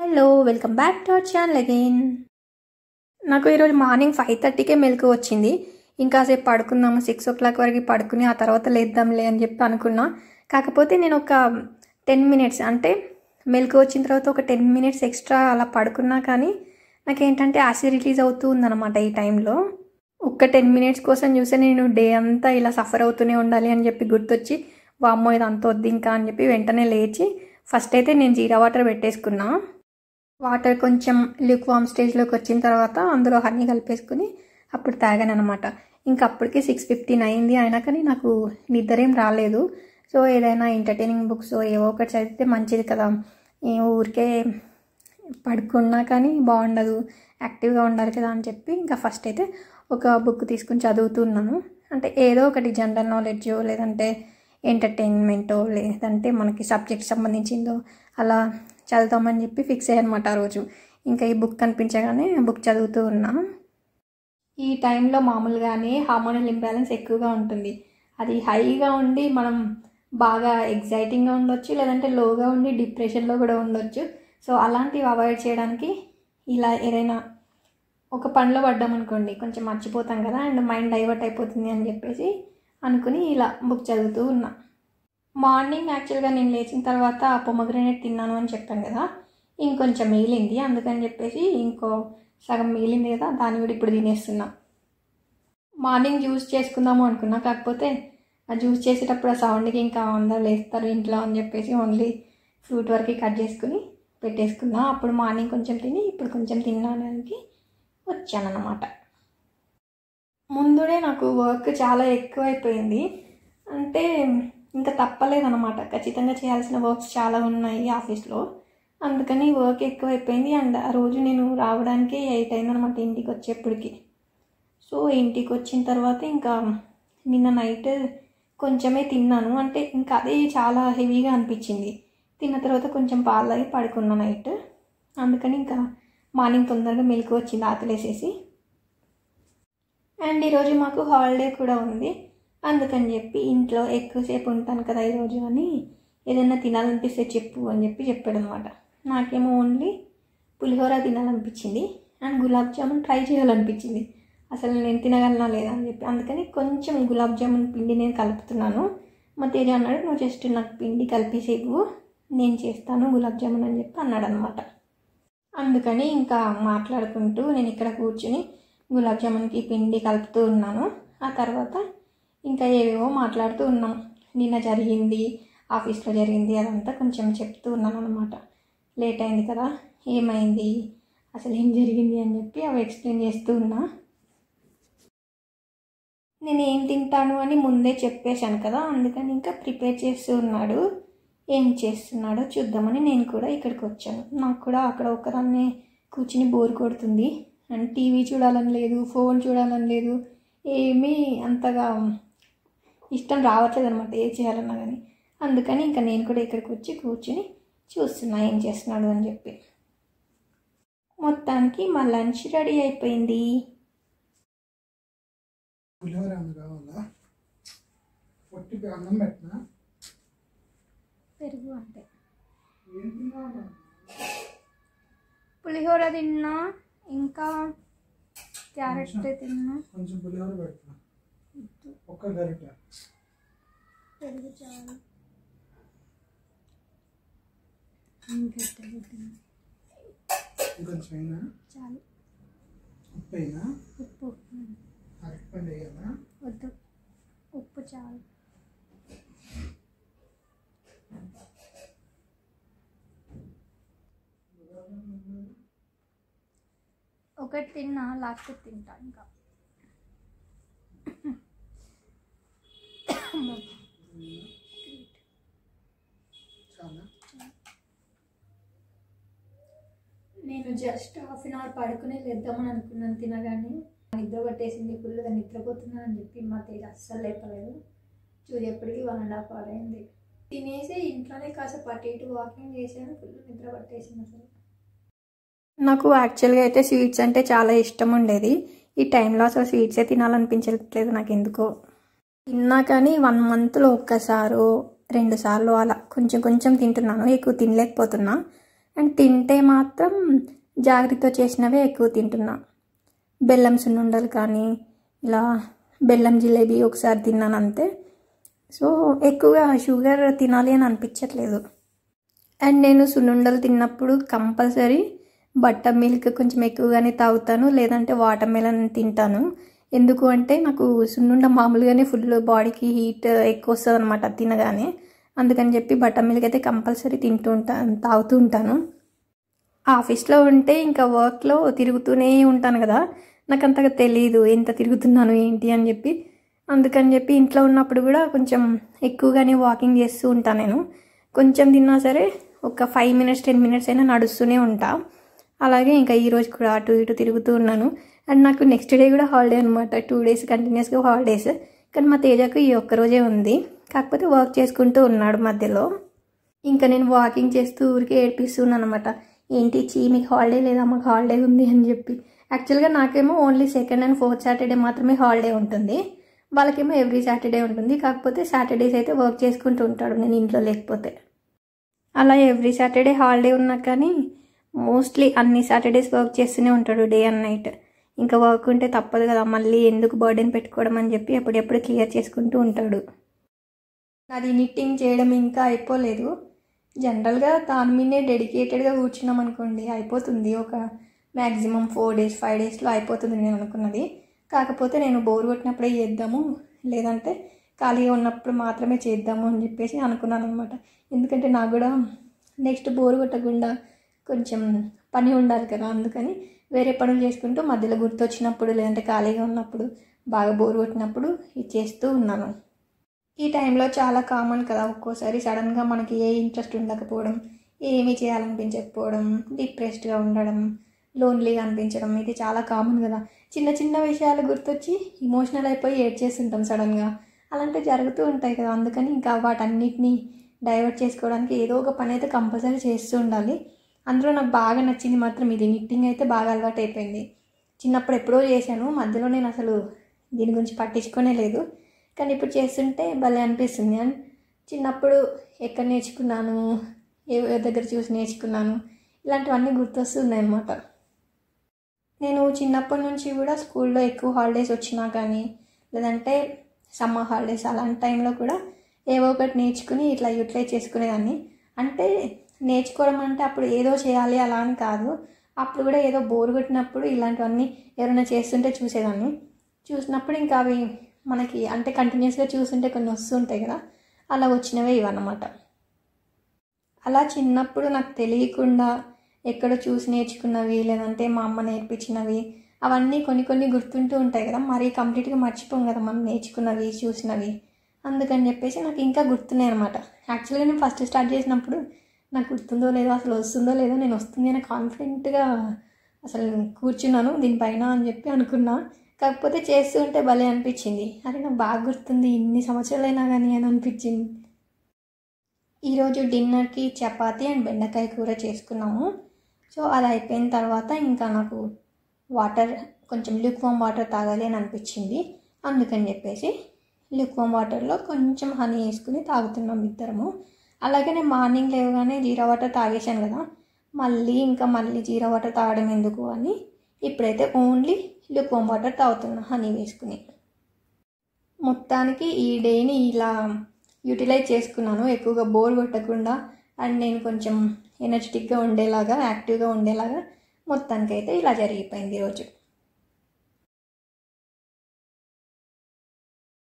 Hello welcome back to our channel again. నాకు ఈరోజు morning 5:30కే మెలకు వచ్చింది. ఇంకాసేపు పడుకుందాము, 6 o'clock వరకు పడుకుని ఆ తర్వాత లేద్దాంలే అని చెప్పి అనుకున్నా. కాకపోతే నేను ఒక 10 minutes అంటే మెలకు వచ్చిన తర్వాత ఒక 10 minutes ఎక్స్ట్రా అలా పడుకున్నా, కానీ నాకేంటంటే యాసిడ్ రిలీజ్ అవుతూ ఉందన్నమాట. ఈ టైంలో ఒక్క 10 minutes కోసం చూస్తే నేను డే అంతా ఇలా సఫర్ అవుతూనే ఉండాలి అని చెప్పి గుర్తొచ్చి, వామ్మో ఇది అంత వద్దు ఇంకా అని చెప్పి వెంటనే లేచి ఫస్ట్ అయితే నేను జీరా వాటర్ పెట్టేసుకున్నా. వాటర్ కొంచెం ల్యూక్ వామ్ స్టేజ్లోకి వచ్చిన తర్వాత అందులో హనీ కలిపేసుకుని అప్పుడు తాగాను అనమాట. ఇంకా అప్పటికి 6:15 అయింది. అయినా కానీ నాకు నిద్రేం రాలేదు. సో ఏదైనా ఎంటర్టైనింగ్ బుక్స్ ఏవో ఒకటి చదివితే మంచిది కదా, ఊరికే పడుకున్నా కానీ బాగుండదు, యాక్టివ్గా ఉండాలి కదా అని చెప్పి ఇంకా ఫస్ట్ అయితే ఒక బుక్ తీసుకుని చదువుతున్నాను. అంటే ఏదో ఒకటి జనరల్ నాలెడ్జ్ లేదంటే ఎంటర్టైన్మెంటో లేదంటే మనకి సబ్జెక్ట్ సంబంధించిందో అలా చదువుతామని చెప్పి ఫిక్స్ అయ్యనమాట ఆ రోజు. ఇంకా ఈ బుక్ కనిపించగానే బుక్ చదువుతూ ఉన్నా. ఈ టైంలో మామూలుగానే హార్మోనల్ ఇంబ్యాలెన్స్ ఎక్కువగా ఉంటుంది. అది హైగా ఉండి మనం బాగా ఎగ్జైటింగ్గా ఉండొచ్చు, లేదంటే లోగా ఉండి డిప్రెషన్లో కూడా ఉండొచ్చు. సో అలాంటివి అవాయిడ్ చేయడానికి ఇలా ఏదైనా ఒక పనిలో పడ్డామనుకోండి కొంచెం మర్చిపోతాం కదా, అండ్ మైండ్ డైవర్ట్ అయిపోతుంది అని చెప్పేసి అనుకుని ఇలా బుక్ చదువుతూ ఉన్నా. మార్నింగ్ యాక్చువల్గా నేను లేచిన తర్వాత పొమగ్రనేట్ తిన్నాను అని చెప్పాను కదా, ఇంకొంచెం మిగిలింది. అందుకని చెప్పేసి ఇంకో సగం మిగిలింది కదా, దాన్ని కూడా ఇప్పుడు తినేస్తున్నా. మార్నింగ్ జ్యూస్ చేసుకుందాము అనుకున్నా, కాకపోతే ఆ జ్యూస్ చేసేటప్పుడు ఆ సౌండ్కి ఇంకా అందరూ లేస్తారు ఇంట్లో అని చెప్పేసి ఓన్లీ ఫ్రూట్ వరకు కట్ చేసుకుని పెట్టేసుకున్నా. అప్పుడు మార్నింగ్ కొంచెం తిని ఇప్పుడు కొంచెం తినడానికి వచ్చానన్నమాట. ముందుడే నాకు వర్క్ చాలా ఎక్కువైపోయింది. అంటే ఇంకా తప్పలేదన్నమాట, ఖచ్చితంగా చేయాల్సిన వర్క్స్ చాలా ఉన్నాయి ఆఫీస్లో. అందుకని వర్క్ ఎక్కువైపోయింది. అండ్ ఆ రోజు నేను రావడానికి 8 అయిందనమాట ఇంటికి వచ్చేప్పటికి. సో ఇంటికి వచ్చిన తర్వాత ఇంకా నిన్న నైట్ కొంచెమే తిన్నాను. అంటే ఇంకా అదే చాలా హెవీగా అనిపించింది. తిన్న తర్వాత కొంచెం పాలు తాగి పడుకున్నా నైట్. అందుకని ఇంకా మార్నింగ్ తొందరగా మెలకు వచ్చింది ఆకలేసేసి. అండ్ ఈరోజు మాకు హాలిడే కూడా ఉంది. అందుకని చెప్పి ఇంట్లో ఎక్కువసేపు ఉంటాను కదా ఈరోజు అని ఏదైనా తినాలనిపిస్తే చెప్పు అని చెప్పి చెప్పాడు అనమాట. నాకేమో ఓన్లీ పులిహోర తినాలనిపించింది అండ్ గులాబ్ జామున్ ట్రై చేయాలనిపించింది. అసలు నేను తినగలనా లేదా అని చెప్పి అందుకని కొంచెం గులాబ్ జామున్ పిండి నేను కలుపుతున్నాను. మా తేజ అన్నాడు, నువ్వు జస్ట్ నాకు పిండి కలిపేసేవు, నేను చేస్తాను గులాబ్ జామున్ అని చెప్పి అన్నాడు అనమాట. అందుకని ఇంకా మాట్లాడుకుంటూ నేను ఇక్కడ కూర్చుని గులాబ్ జామున్కి పిండి కలుపుతూ ఉన్నాను. ఆ తర్వాత ఇంకా ఏవేవో మాట్లాడుతూ ఉన్నాం. నిన్న జరిగింది, ఆఫీస్లో జరిగింది అదంతా కొంచెం చెప్తూ ఉన్నాను అనమాట. లేట్ అయింది కదా, ఏమైంది, అసలు ఏం జరిగింది అని చెప్పి అవి ఎక్స్ప్లెయిన్ చేస్తూ ఉన్నా. నేను ఏం తింటాను అని ముందే చెప్పేశాను కదా, అందుకని ఇంకా ప్రిపేర్ చేస్తూ ఉన్నాడు. ఏం చేస్తున్నాడో చూద్దామని నేను కూడా ఇక్కడికి వచ్చాను. నాకు కూడా అక్కడ ఒకదాన్నే కూర్చుని బోర్ కొడుతుంది. అండ్ టీవీ చూడాలని లేదు, ఫోన్ చూడాలని లేదు, ఏమీ అంతగా ఇష్టం రావట్లేదు అనమాట ఏ చేయాలన్నా కానీ. అందుకని ఇంకా నేను కూడా ఇక్కడికి వచ్చి కూర్చుని చూస్తున్నా ఏం చేస్తున్నాడు అని చెప్పి. మొత్తానికి మా లంచ్ రెడీ అయిపోయింది. పెరుగు అంటే పులిహోర తిన్నా, ఇంకా క్యారెట్ తిన్నా, కొంచెం పులిహోర పెడుతున్నా, ఒక్క గరిట పెరుగు చాలు, ఇంకొంచెం అయినా చాలు. ఉప్పు అయినా ఉప్పు అరటిపండు వేయాలా? వద్దు, ఉప్పు చాలు. ఒకటి తిన్నా, లాస్ట్ తింటా ఇంకా. నేను జస్ట్ హాఫ్ అన్ అవర్ పడుకునే లేద్దామని అనుకున్నాను. తినగానే నిద్ర పట్టేసింది, ఫుల్గా నిద్రపోతున్నాను అని చెప్పి మా తేజ అస్సలు లేపలేదు. చూసేప్పటికి 1.5 hour అయింది. తినేసి ఇంట్లోనే కాసేపు అటు ఇటు వాకింగ్ చేశాను, ఫుల్ నిద్ర పట్టేసింది అసలు. నాకు యాక్చువల్గా అయితే స్వీట్స్ అంటే చాలా ఇష్టం ఉండేది. ఈ టైంలో అసలు స్వీట్సే తినాలనిపించట్లేదు నాకు ఎందుకో. తిన్నా కానీ 1 monthలో ఒక్కసారో 2 సార్లు అలా కొంచెం కొంచెం తింటున్నాను, ఎక్కువ తినలేకపోతున్నా. అండ్ తింటే మాత్రం జాగ్రత్త చేసినవే ఎక్కువ తింటున్నా. బెల్లం సున్నుండలు కానీ ఇలా బెల్లం జిలేబీ ఒకసారి తిన్నాను అంతే. సో ఎక్కువగా షుగర్ తినాలి అని అనిపించట్లేదు. అండ్ నేను సున్నుండలు తిన్నప్పుడు కంపల్సరీ బటర్ మిల్క్ కొంచెం ఎక్కువగానే తాగుతాను, లేదంటే వాటర్ మెలన్ తింటాను. ఎందుకు అంటే నాకు సున్నుండ మామూలుగానే ఫుల్ బాడీకి హీట్ ఎక్కువ వస్తుంది అనమాట తినగానే. అందుకని చెప్పి బటర్ మిల్క్ అయితే కంపల్సరీ తాగుతూ ఉంటాను. ఆఫీస్లో ఉంటే ఇంకా వర్క్లో తిరుగుతూనే ఉంటాను కదా, నాకు అంతగా తెలియదు ఎంత తిరుగుతున్నాను ఏంటి అని చెప్పి. అందుకని చెప్పి ఇంట్లో ఉన్నప్పుడు కూడా కొంచెం ఎక్కువగానే వాకింగ్ చేస్తూ ఉంటాను. నేను కొంచెం తిన్నా సరే ఒక 5 minutes 10 minutes అయినా నడుస్తూనే ఉంటా. అలాగే ఇంకా ఈరోజు కూడా అటు ఇటు తిరుగుతూ ఉన్నాను. అండ్ నాకు నెక్స్ట్ డే కూడా హాలిడే అనమాట, 2 days కంటిన్యూస్గా హాలిడేస్. కానీ మా తేజకు ఈ ఒక్కరోజే ఉంది, కాకపోతే వర్క్ చేసుకుంటూ ఉన్నాడు మధ్యలో. ఇంకా నేను వాకింగ్ చేస్తూ ఊరికే ఏడిపిస్తున్నాను అనమాట, ఏంటి మీకు హాలిడే లేదా, మాకు హాలిడే ఉంది అని చెప్పి. యాక్చువల్గా నాకేమో only 2nd and 4th Saturday మాత్రమే హాలిడే ఉంటుంది, వాళ్ళకేమో ఎవ్రీ సాటర్డే ఉంటుంది. కాకపోతే సాటర్డేస్ అయితే వర్క్ చేసుకుంటూ ఉంటాడు నేను ఇంట్లో లేకపోతే. అలా ఎవ్రీ సాటర్డే హాలిడే ఉన్నా కానీ మోస్ట్లీ అన్ని సాటర్డేస్ వర్క్ చేస్తూనే ఉంటాడు డే అండ్ నైట్. ఇంకా వర్క్ ఉంటే తప్పదు కదా, మళ్ళీ ఎందుకు బర్డెన్ పెట్టుకోవడం అని చెప్పి ఎప్పుడెప్పుడు క్లియర్ చేసుకుంటూ ఉంటాడు. అది నిట్టింగ్ చేయడం ఇంకా అయిపోలేదు. జనరల్గా దాని మీదే డెడికేటెడ్గా కూర్చున్నాం అనుకోండి అయిపోతుంది, ఒక మ్యాక్సిమం 4 days 5 daysలో అయిపోతుంది నేను అనుకున్నది. కాకపోతే నేను బోర్ కొట్టినప్పుడే చేద్దాము, లేదంటే ఖాళీగా ఉన్నప్పుడు మాత్రమే చేద్దాము అని చెప్పేసి అనుకున్నాను అనమాట. ఎందుకంటే నాకు కూడా నెక్స్ట్ బోర్ కొట్టకుండా కొంచెం పని ఉండాలి కదా, అందుకని వేరే పనులు చేసుకుంటూ మధ్యలో గుర్తొచ్చినప్పుడు లేదంటే ఖాళీగా ఉన్నప్పుడు బాగా బోర్ కొట్టినప్పుడు ఇది చేస్తూ ఉన్నాను. ఈ టైంలో చాలా కామన్ కదా, ఒక్కోసారి సడన్గా మనకి ఏ ఇంట్రెస్ట్ ఉండకపోవడం, ఏమీ చేయాలనిపించకపోవడం, డిప్రెస్డ్గా ఉండడం, లోన్లీగా అనిపించడం, ఇది చాలా కామన్ కదా. చిన్న చిన్న విషయాలు గుర్తొచ్చి ఇమోషనల్ అయిపోయి ఏడ్చేస్తుంటాం సడన్గా. అలాంటివి జరుగుతూ ఉంటాయి కదా, అందుకని ఇంకా వాటన్నిటిని డైవర్ట్ చేసుకోవడానికి ఏదో ఒక పని అయితే కంపల్సరీ చేస్తూ ఉండాలి. అందులో నాకు బాగా నచ్చింది మాత్రం ఇది, నిట్టింగ్ అయితే బాగా అలవాటు అయిపోయింది. చిన్నప్పుడు ఎప్పుడో చేశాను, మధ్యలో నేను అసలు దీని గురించి పట్టించుకునే లేదు. కానీ ఇప్పుడు చేస్తుంటే భలే అనిపిస్తుంది. అండ్ చిన్నప్పుడు ఎక్కడ నేర్చుకున్నాను, ఏ దగ్గర చూసి నేర్చుకున్నాను, ఇలాంటివన్నీ గుర్తొస్తున్నాయి అన్నమాట. నేను చిన్నప్పటి నుంచి కూడా స్కూల్లో ఎక్కువ హాలిడేస్ వచ్చినా కానీ లేదంటే సమ్మర్ హాలిడేస్ అలాంటి టైంలో కూడా ఏవో ఒకటి నేర్చుకుని ఇట్లా యూటిలైజ్ చేసుకునేదాన్ని. అంటే నేర్చుకోవడం అంటే అప్పుడు ఏదో చేయాలి అలా అని కాదు, అప్పుడు కూడా ఏదో బోర్ కొట్టినప్పుడు ఇలాంటివన్నీ ఎవరైనా చేస్తుంటే చూసేదాన్ని. చూసినప్పుడు ఇంకా అవి మనకి అంటే కంటిన్యూస్గా చూస్తుంటే కొన్ని వస్తుంటాయి కదా, అలా వచ్చినవే ఇవన్నమాట. అలా చిన్నప్పుడు నాకు తెలియకుండా ఎక్కడో చూసి నేర్చుకున్నవి లేదంటే మా అమ్మ నేర్పించినవి అవన్నీ కొన్ని కొన్ని గుర్తుంటూ ఉంటాయి కదా, మరీ కంప్లీట్గా మర్చిపోం కదా మనం నేర్చుకున్నవి చూసినవి. అందుకని చెప్పేసి నాకు ఇంకా గుర్తున్నాయి అనమాట. యాక్చువల్గా నేను ఫస్ట్ స్టార్ట్ చేసినప్పుడు నాకు గుర్తుందో లేదో, అసలు వస్తుందో లేదో, నేను వస్తుంది అని కాన్ఫిడెంట్గా అసలు కూర్చున్నాను దీనిపైన అని చెప్పి అనుకున్నా. కాకపోతే చేస్తూ ఉంటే భలే అనిపించింది, అరే నాకు బాగా గుర్తుంది ఇన్ని సంవత్సరాలైనా కానీ అని అనిపించింది. ఈరోజు డిన్నర్కి చపాతీ అండ్ బెండకాయ కూర చేసుకున్నాము. సో అది అయిపోయిన తర్వాత ఇంకా నాకు వాటర్ కొంచెం ల్యూక్వామ్ వాటర్ తాగాలి అని అనిపించింది. అందుకని చెప్పేసి ల్యూక్వామ్ వాటర్లో కొంచెం హనీ వేసుకుని తాగుతున్నాం ఇద్దరము. అలాగే నేను మార్నింగ్ లేవగానే జీరా వాటర్ తాగేశాను కదా, మళ్ళీ జీరా వాటర్ తాగడం ఎందుకు అని ఇప్పుడైతే ఓన్లీ ల్యూక్వామ్ వాటర్ తాగుతున్నా హనీ వేసుకుని. మొత్తానికి ఈ డేని ఇలా యూటిలైజ్ చేసుకున్నాను, ఎక్కువగా బోర్ కొట్టకుండా. అండ్ నేను కొంచెం ఎనర్జెటిక్గా ఉండేలాగా, యాక్టివ్గా ఉండేలాగా మొత్తానికైతే ఇలా జరిగిపోయింది ఈరోజు.